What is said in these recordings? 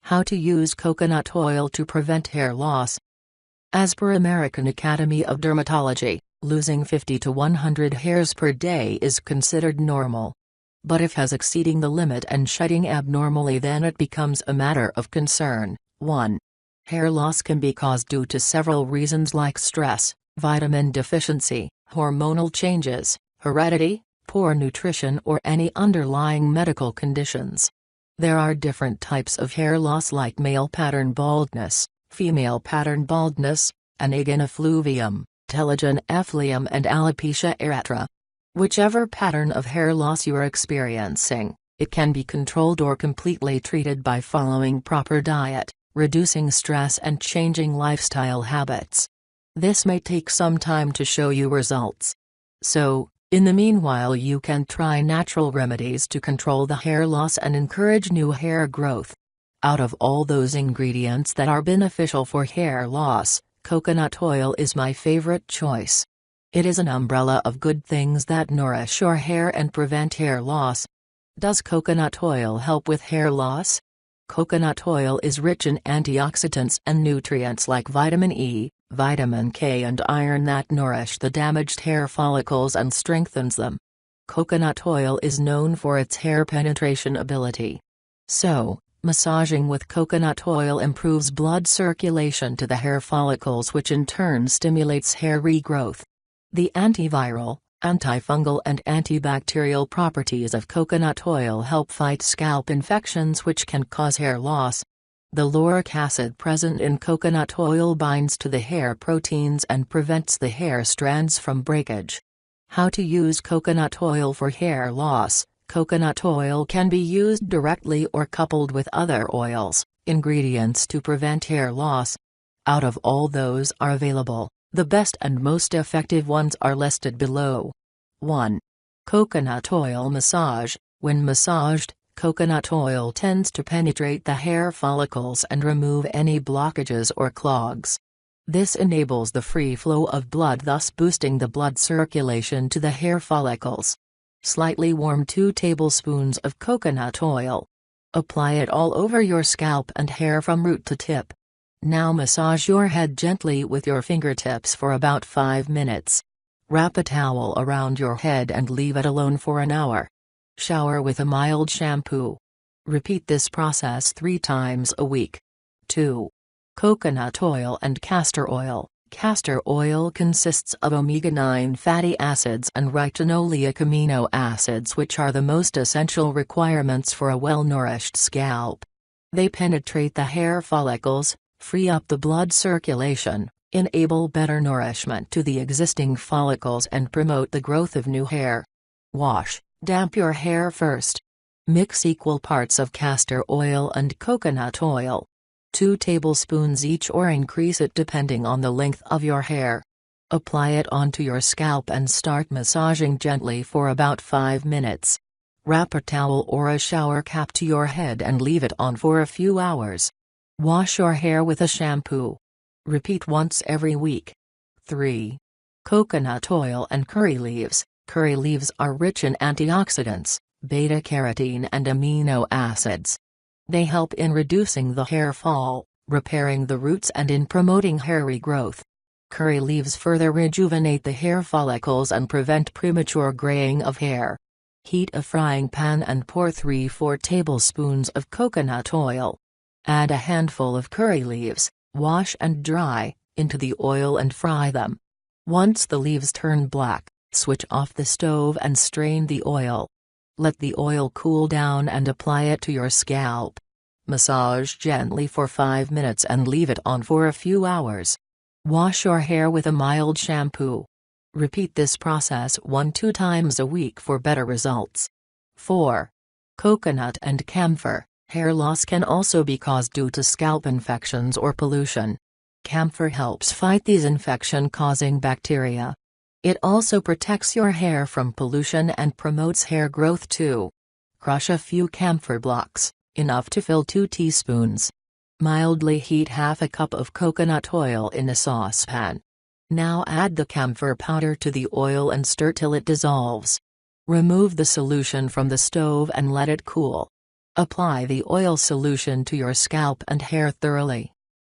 How to use coconut oil to prevent hair loss. As per American Academy of Dermatology, losing 50 to 100 hairs per day is considered normal. But if has exceeding the limit and shedding abnormally, then it becomes a matter of concern. 1. Hair loss can be caused due to several reasons like stress, vitamin deficiency, hormonal changes, heredity, poor nutrition, or any underlying medical conditions. There are different types of hair loss like male pattern baldness, female pattern baldness, anagen effluvium, telogen efflium, and alopecia aretra. Whichever pattern of hair loss you are experiencing, it can be controlled or completely treated by following proper diet, reducing stress, and changing lifestyle habits. This may take some time to show you results. So, in the meanwhile, you can try natural remedies to control the hair loss and encourage new hair growth. Out of all those ingredients that are beneficial for hair loss, coconut oil is my favorite choice. It is an umbrella of good things that nourish your hair and prevent hair loss. Does coconut oil help with hair loss? Coconut oil is rich in antioxidants and nutrients like vitamin E, vitamin K, and iron that nourish the damaged hair follicles and strengthens them. Coconut oil is known for its hair penetration ability. So, massaging with coconut oil improves blood circulation to the hair follicles, which in turn stimulates hair regrowth. The antiviral, antifungal, and antibacterial properties of coconut oil help fight scalp infections which can cause hair loss. The lauric acid present in coconut oil binds to the hair proteins and prevents the hair strands from breakage. How to use coconut oil for hair loss. Coconut oil can be used directly or coupled with other oils, ingredients to prevent hair loss. Out of all those are available, the best and most effective ones are listed below. 1. Coconut oil massage. When massaged, coconut oil tends to penetrate the hair follicles and remove any blockages or clogs. This enables the free flow of blood, thus boosting the blood circulation to the hair follicles. Slightly warm 2 tablespoons of coconut oil. Apply it all over your scalp and hair from root to tip. Now massage your head gently with your fingertips for about 5 minutes. Wrap a towel around your head and leave it alone for an hour. Shower with a mild shampoo. Repeat this process 3 times a week. 2. Coconut oil and castor oil. Castor oil consists of omega-9 fatty acids and retinoleic amino acids, which are the most essential requirements for a well-nourished scalp. They penetrate the hair follicles, free up the blood circulation, enable better nourishment to the existing follicles, and promote the growth of new hair. Wash. Damp your hair first. Mix equal parts of castor oil and coconut oil. 2 tablespoons each, or increase it depending on the length of your hair. Apply it onto your scalp and start massaging gently for about 5 minutes. Wrap a towel or a shower cap to your head and leave it on for a few hours. Wash your hair with a shampoo. Repeat once every week. 3. Coconut oil and curry leaves. Curry leaves are rich in antioxidants, beta-carotene, and amino acids. They help in reducing the hair fall, repairing the roots, and in promoting hair regrowth. Curry leaves further rejuvenate the hair follicles and prevent premature graying of hair. Heat a frying pan and pour 3-4 tablespoons of coconut oil. Add a handful of curry leaves, wash and dry, into the oil and fry them. Once the leaves turn black, switch off the stove and strain the oil. Let the oil cool down and apply it to your scalp. Massage gently for 5 minutes and leave it on for a few hours. Wash your hair with a mild shampoo. Repeat this process 1-2 times a week for better results. 4. Coconut and camphor. Hair loss can also be caused due to scalp infections or pollution. Camphor helps fight these infection-causing bacteria. It also protects your hair from pollution and promotes hair growth too. Crush a few camphor blocks, enough to fill 2 teaspoons. Mildly heat half a cup of coconut oil in a saucepan. Now add the camphor powder to the oil and stir till it dissolves. Remove the solution from the stove and let it cool. Apply the oil solution to your scalp and hair thoroughly.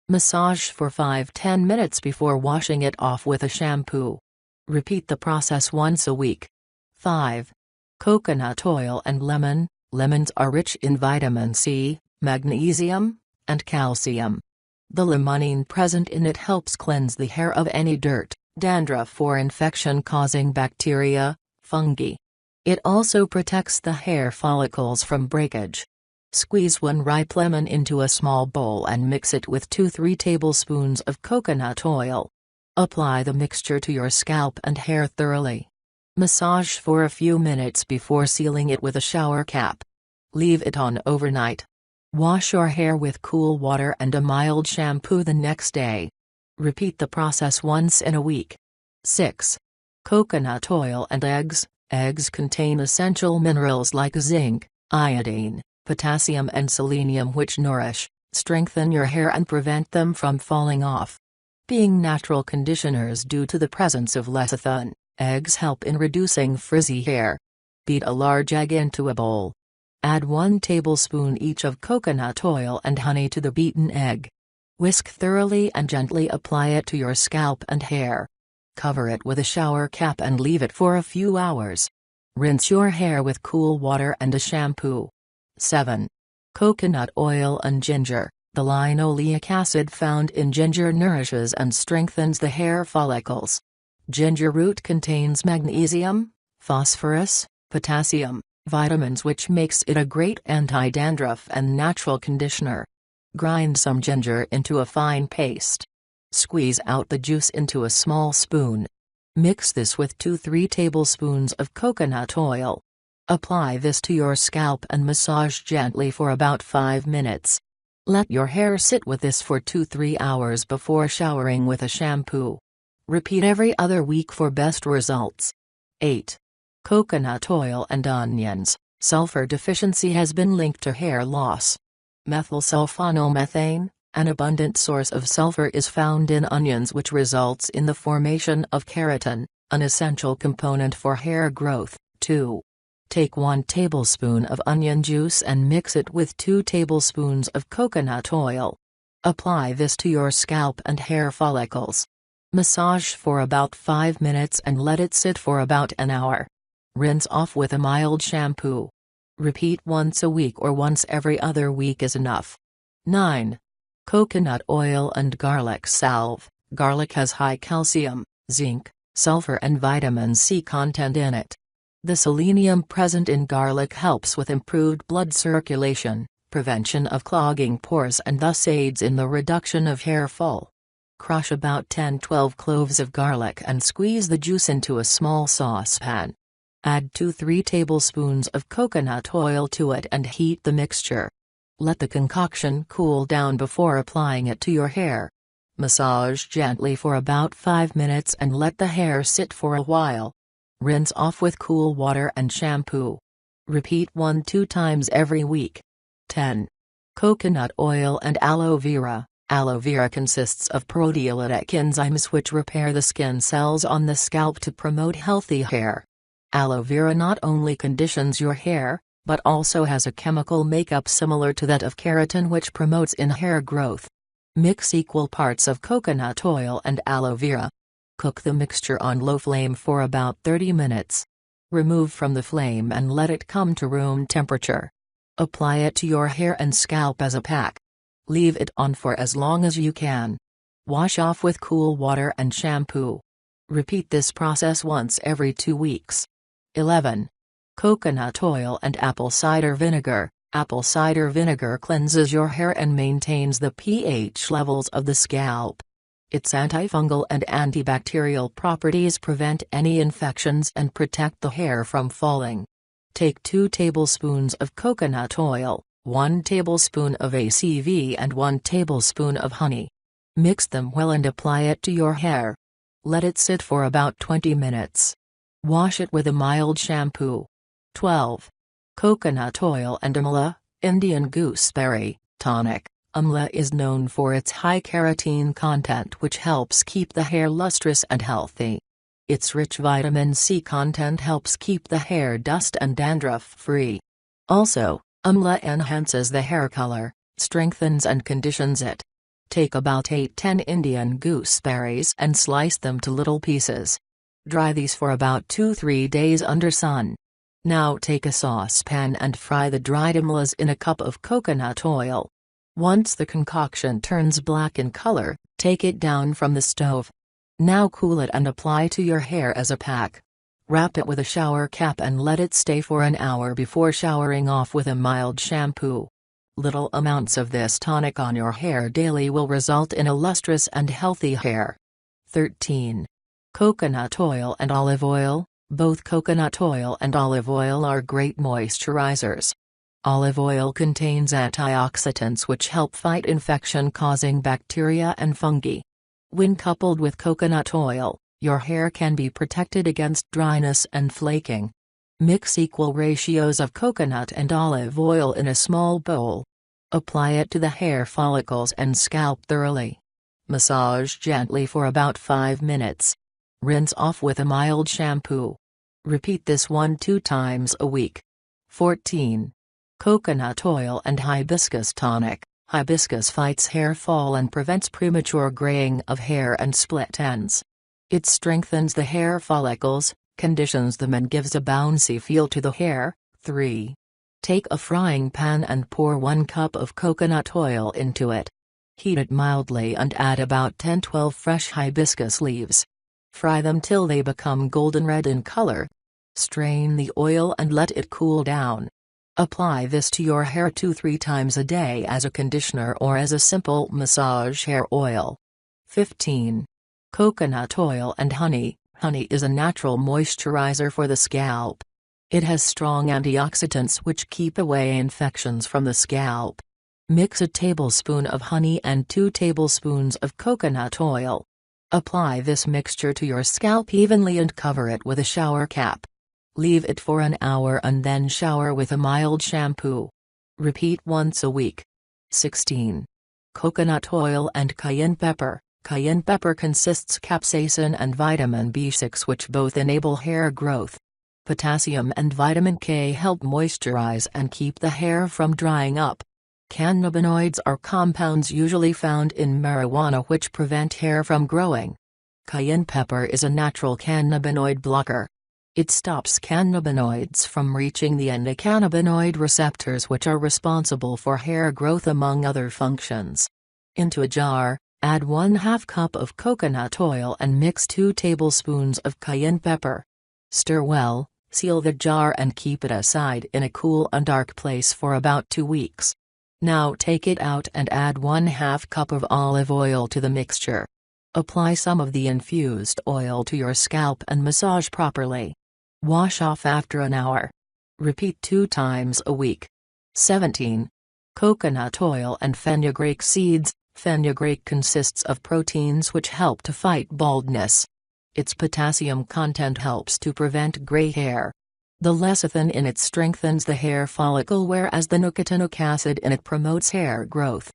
Massage for 5–10 minutes before washing it off with a shampoo. Repeat the process once a week. 5. Coconut oil and lemon. Lemons are rich in vitamin C, magnesium, and calcium. The limonene present in it helps cleanse the hair of any dirt, dandruff or infection-causing bacteria, fungi. It also protects the hair follicles from breakage. Squeeze 1 ripe lemon into a small bowl and mix it with 2–3 tablespoons of coconut oil. Apply the mixture to your scalp and hair thoroughly. Massage for a few minutes before sealing it with a shower cap. Leave it on overnight. Wash your hair with cool water and a mild shampoo the next day. Repeat the process once in a week. 6. Coconut oil and eggs. Eggs contain essential minerals like zinc, iodine, potassium and selenium which nourish, strengthen your hair and prevent them from falling off. Being natural conditioners due to the presence of lecithin, eggs help in reducing frizzy hair. Beat a large egg into a bowl. Add 1 tablespoon each of coconut oil and honey to the beaten egg. Whisk thoroughly and gently apply it to your scalp and hair. Cover it with a shower cap and leave it for a few hours. Rinse your hair with cool water and a shampoo. 7. Coconut oil and ginger. The linoleic acid found in ginger nourishes and strengthens the hair follicles. Ginger root contains magnesium, phosphorus, potassium, vitamins which makes it a great anti-dandruff and natural conditioner. Grind some ginger into a fine paste. Squeeze out the juice into a small spoon. Mix this with 2–3 tablespoons of coconut oil. Apply this to your scalp and massage gently for about 5 minutes. Let your hair sit with this for 2–3 hours before showering with a shampoo. Repeat every other week for best results. 8. Coconut oil and onions. Sulfur deficiency has been linked to hair loss. Methylsulfonylmethane, an abundant source of sulfur, is found in onions which results in the formation of keratin, an essential component for hair growth. 2. Take 1 tablespoon of onion juice and mix it with 2 tablespoons of coconut oil. Apply this to your scalp and hair follicles. Massage for about 5 minutes and let it sit for about an hour. Rinse off with a mild shampoo. Repeat once a week or once every other week is enough. 9. Coconut oil and garlic salve. Garlic has high calcium, zinc, sulfur and vitamin C content in it. The selenium present in garlic helps with improved blood circulation, prevention of clogging pores and thus aids in the reduction of hair fall. Crush about 10–12 cloves of garlic and squeeze the juice into a small saucepan. Add 2–3 tablespoons of coconut oil to it and heat the mixture. Let the concoction cool down before applying it to your hair. Massage gently for about 5 minutes and let the hair sit for a while. Rinse off with cool water and shampoo. Repeat 1–2 times every week. 10. Coconut oil and aloe vera. Aloe vera consists of proteolytic enzymes which repair the skin cells on the scalp to promote healthy hair. Aloe vera not only conditions your hair, but also has a chemical makeup similar to that of keratin which promotes in hair growth. Mix equal parts of coconut oil and aloe vera. Cook the mixture on low flame for about 30 minutes. Remove from the flame and let it come to room temperature. Apply it to your hair and scalp as a pack. Leave it on for as long as you can. Wash off with cool water and shampoo. Repeat this process once every 2 weeks. 11. Coconut oil and apple cider vinegar. Apple cider vinegar cleanses your hair and maintains the pH levels of the scalp. Its antifungal and antibacterial properties prevent any infections and protect the hair from falling. Take 2 tablespoons of coconut oil, 1 tablespoon of ACV and 1 tablespoon of honey. Mix them well and apply it to your hair. Let it sit for about 20 minutes. Wash it with a mild shampoo. 12. Coconut oil and amla, Indian gooseberry, tonic. Amla is known for its high keratin content which helps keep the hair lustrous and healthy. Its rich vitamin C content helps keep the hair dust and dandruff free. Also, Amla enhances the hair color, strengthens and conditions it. Take about 8–10 Indian gooseberries and slice them to little pieces. Dry these for about 2–3 days under sun. Now take a saucepan and fry the dried amlas in a cup of coconut oil. Once the concoction turns black in color, take it down from the stove. Now cool it and apply to your hair as a pack. Wrap it with a shower cap and let it stay for an hour before showering off with a mild shampoo. Little amounts of this tonic on your hair daily will result in a lustrous and healthy hair. 13. Coconut oil and olive oil. Both coconut oil and olive oil are great moisturizers. Olive oil contains antioxidants which help fight infection-causing bacteria and fungi. When coupled with coconut oil, your hair can be protected against dryness and flaking. Mix equal ratios of coconut and olive oil in a small bowl. Apply it to the hair follicles and scalp thoroughly. Massage gently for about 5 minutes. Rinse off with a mild shampoo. Repeat this 1–2 times a week. 14. Coconut oil and hibiscus tonic. Hibiscus fights hair fall and prevents premature graying of hair and split ends. It strengthens the hair follicles, conditions them and gives a bouncy feel to the hair. 3. Take a frying pan and pour 1 cup of coconut oil into it. Heat it mildly and add about 10–12 fresh hibiscus leaves. Fry them till they become golden red in color. Strain the oil and let it cool down. Apply this to your hair 2–3 times a day as a conditioner or as a simple massage hair oil. 15. Coconut oil and honey. Honey is a natural moisturizer for the scalp. It has strong antioxidants which keep away infections from the scalp. Mix a tablespoon of honey and 2 tablespoons of coconut oil. Apply this mixture to your scalp evenly and cover it with a shower cap. Leave it for an hour and then shower with a mild shampoo. Repeat once a week. 16. Coconut oil and cayenne pepper. Cayenne pepper consists capsaicin and vitamin B6 which both enable hair growth. Potassium and vitamin K help moisturize and keep the hair from drying up. Cannabinoids are compounds usually found in marijuana which prevent hair from growing. Cayenne pepper is a natural cannabinoid blocker. It stops cannabinoids from reaching the endocannabinoid receptors which are responsible for hair growth among other functions. Into a jar, add 1/2 cup of coconut oil and mix 2 tablespoons of cayenne pepper. Stir well, seal the jar and keep it aside in a cool and dark place for about 2 weeks. Now take it out and add 1/2 cup of olive oil to the mixture. Apply some of the infused oil to your scalp and massage properly. Wash off after an hour. Repeat 2 times a week. 17. Coconut oil and fenugreek seeds. Fenugreek consists of proteins which help to fight baldness. Its potassium content helps to prevent gray hair. The lecithin in it strengthens the hair follicle whereas the nicotinic acid in it promotes hair growth.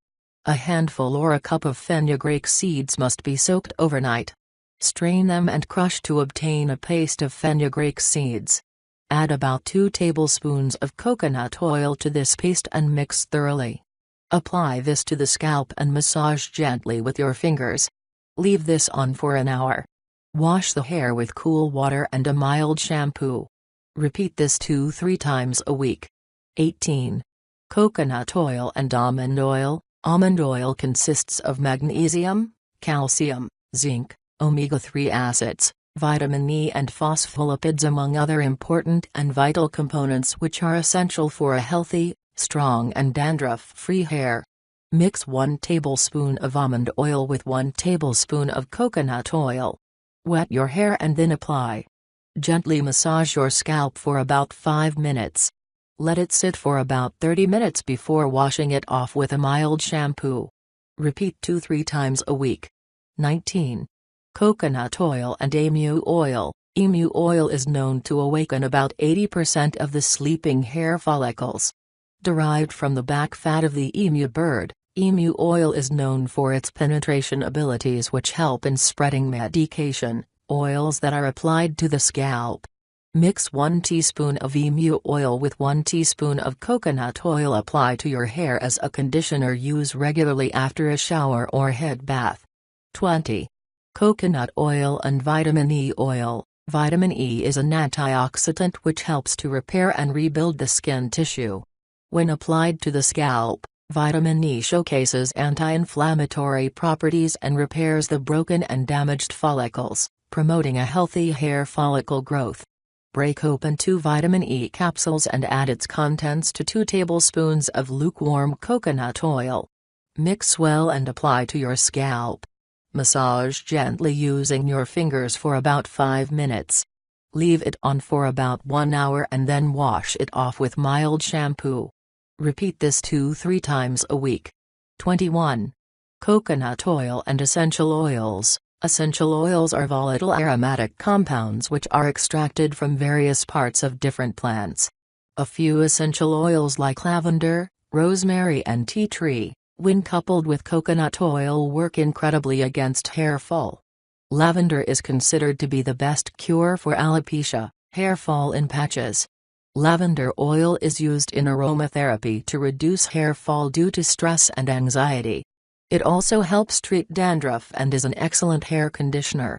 A handful or a cup of fenugreek seeds must be soaked overnight. Strain them and crush to obtain a paste of fenugreek seeds. Add about 2 tablespoons of coconut oil to this paste and mix thoroughly. Apply this to the scalp and massage gently with your fingers. Leave this on for an hour. Wash the hair with cool water and a mild shampoo. Repeat this 2–3 times a week. 18. Coconut oil and almond oil. Almond oil consists of magnesium, calcium, zinc, omega-3 acids, vitamin E and phospholipids among other important and vital components which are essential for a healthy, strong and dandruff-free hair. Mix 1 tablespoon of almond oil with 1 tablespoon of coconut oil. Wet your hair and then apply. Gently massage your scalp for about 5 minutes. Let it sit for about 30 minutes before washing it off with a mild shampoo. Repeat 2–3 times a week. 19. Coconut oil and emu oil. Emu oil is known to awaken about 80% of the sleeping hair follicles. Derived from the back fat of the emu bird, emu oil is known for its penetration abilities which help in spreading medication, oils that are applied to the scalp. Mix 1 teaspoon of emu oil with 1 teaspoon of coconut oil. Apply to your hair as a conditioner. Use regularly after a shower or head bath. 20. Coconut oil and vitamin E oil. Vitamin E is an antioxidant which helps to repair and rebuild the skin tissue. When applied to the scalp, vitamin E showcases anti-inflammatory properties and repairs the broken and damaged follicles, promoting a healthy hair follicle growth. Break open 2 vitamin E capsules and add its contents to 2 tablespoons of lukewarm coconut oil. Mix well and apply to your scalp. Massage gently using your fingers for about 5 minutes. Leave it on for about 1 hour and then wash it off with mild shampoo. Repeat this 2-3 times a week. 21. Coconut oil and essential oils. Essential oils are volatile aromatic compounds which are extracted from various parts of different plants. A few essential oils like lavender, rosemary and tea tree, when coupled with coconut oil, work incredibly against hair fall. Lavender is considered to be the best cure for alopecia, hair fall in patches. Lavender oil is used in aromatherapy to reduce hair fall due to stress and anxiety. It also helps treat dandruff and is an excellent hair conditioner.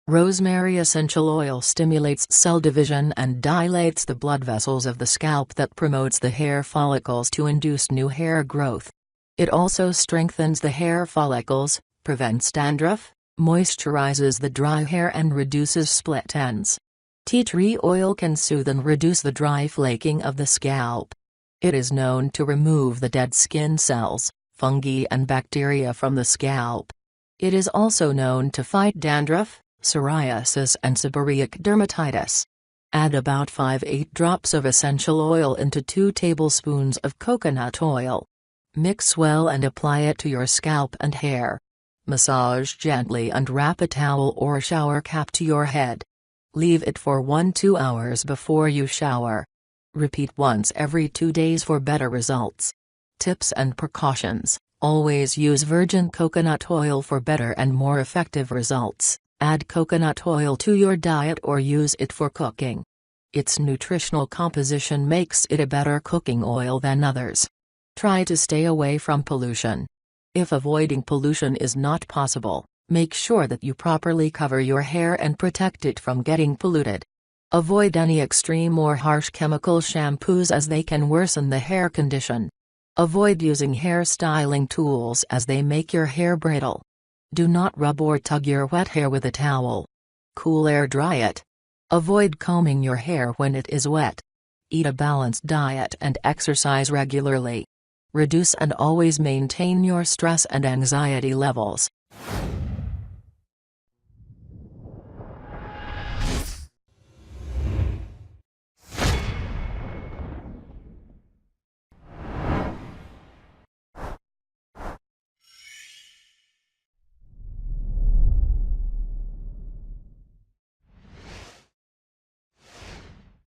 Rosemary essential oil stimulates cell division and dilates the blood vessels of the scalp that promotes the hair follicles to induce new hair growth. It also strengthens the hair follicles, prevents dandruff, moisturizes the dry hair and reduces split ends. Tea tree oil can soothe and reduce the dry flaking of the scalp. It is known to remove the dead skin cells, fungi and bacteria from the scalp. It is also known to fight dandruff, psoriasis and seborrheic dermatitis. Add about 5-8 drops of essential oil into 2 tablespoons of coconut oil. Mix well and apply it to your scalp and hair. Massage gently and wrap a towel or shower cap to your head. Leave it for 1-2 hours before you shower. Repeat once every 2 days for better results. Tips and precautions: always use virgin coconut oil for better and more effective results. Add coconut oil to your diet or use it for cooking. Its nutritional composition makes it a better cooking oil than others. Try to stay away from pollution. If avoiding pollution is not possible, make sure that you properly cover your hair and protect it from getting polluted. Avoid any extreme or harsh chemical shampoos as they can worsen the hair condition. Avoid using hair styling tools as they make your hair brittle. Do not rub or tug your wet hair with a towel. Cool air dry it. Avoid combing your hair when it is wet. Eat a balanced diet and exercise regularly. Reduce and always maintain your stress and anxiety levels.